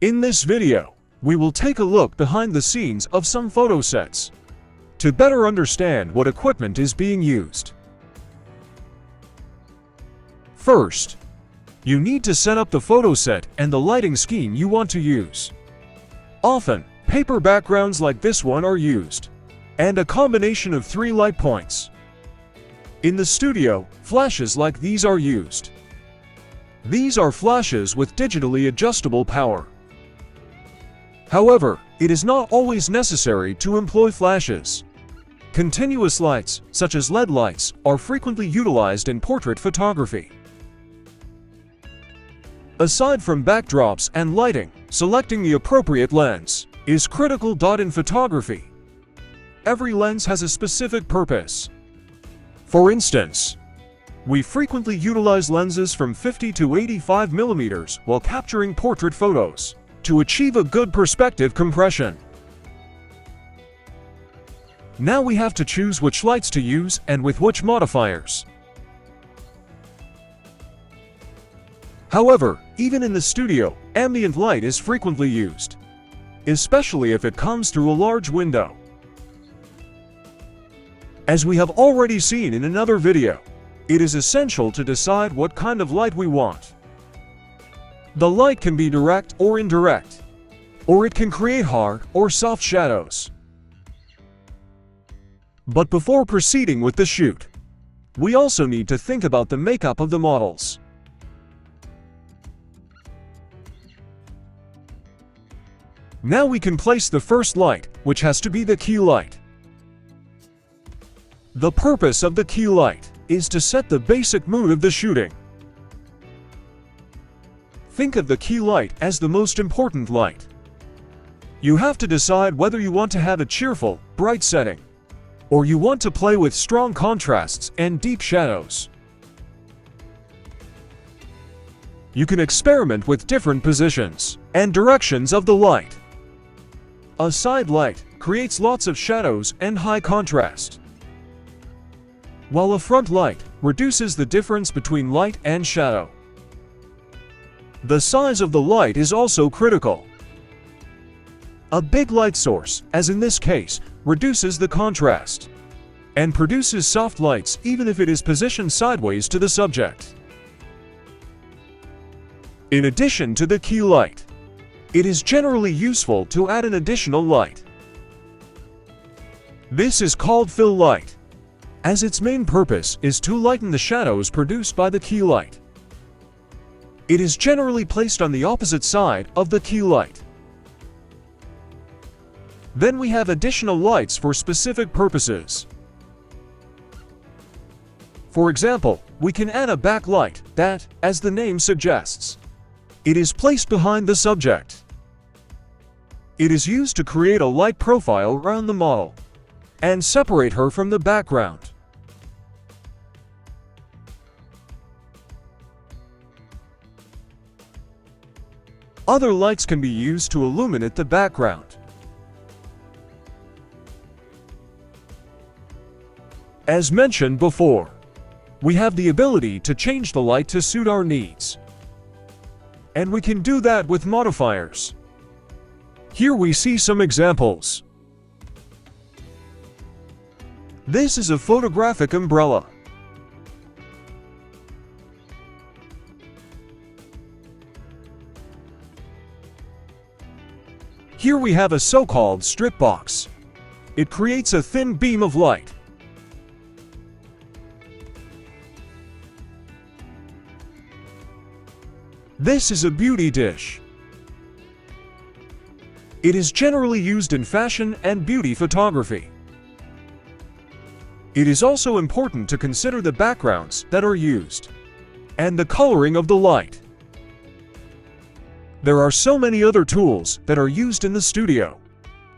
In this video, we will take a look behind the scenes of some photo sets to better understand what equipment is being used. First, you need to set up the photo set and the lighting scheme you want to use. Often, paper backgrounds like this one are used, and a combination of 3 light points. In the studio, flashes like these are used. These are flashes with digitally adjustable power. However, it is not always necessary to employ flashes. Continuous lights, such as LED lights, are frequently utilized in portrait photography. Aside from backdrops and lighting, selecting the appropriate lens is critical. In photography, every lens has a specific purpose. For instance, we frequently utilize lenses from 50 to 85 millimeters while capturing portrait photos to achieve a good perspective compression. Now we have to choose which lights to use and with which modifiers. However, even in the studio, ambient light is frequently used, especially if it comes through a large window. As we have already seen in another video, it is essential to decide what kind of light we want. The light can be direct or indirect, or it can create hard or soft shadows. But before proceeding with the shoot, we also need to think about the makeup of the models. Now we can place the first light, which has to be the key light. The purpose of the key light is to set the basic mood of the shooting. Think of the key light as the most important light. You have to decide whether you want to have a cheerful, bright setting, or you want to play with strong contrasts and deep shadows. You can experiment with different positions and directions of the light. A side light creates lots of shadows and high contrast, while a front light reduces the difference between light and shadow. The size of the light is also critical. A big light source, as in this case, reduces the contrast and produces soft lights even if it is positioned sideways to the subject. In addition to the key light, it is generally useful to add an additional light. This is called fill light, as its main purpose is to lighten the shadows produced by the key light. It is generally placed on the opposite side of the key light. Then we have additional lights for specific purposes. For example, we can add a backlight that, as the name suggests, it is placed behind the subject. It is used to create a light profile around the model and separate her from the background. Other lights can be used to illuminate the background. As mentioned before, we have the ability to change the light to suit our needs, and we can do that with modifiers. Here we see some examples. This is a photographic umbrella. Here we have a so-called strip box. It creates a thin beam of light. This is a beauty dish. It is generally used in fashion and beauty photography. It is also important to consider the backgrounds that are used and the coloring of the light. There are so many other tools that are used in the studio,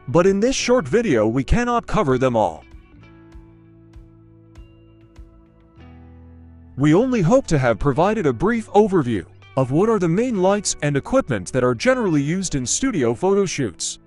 but in this short video we cannot cover them all. We only hope to have provided a brief overview of what are the main lights and equipment that are generally used in studio photo shoots.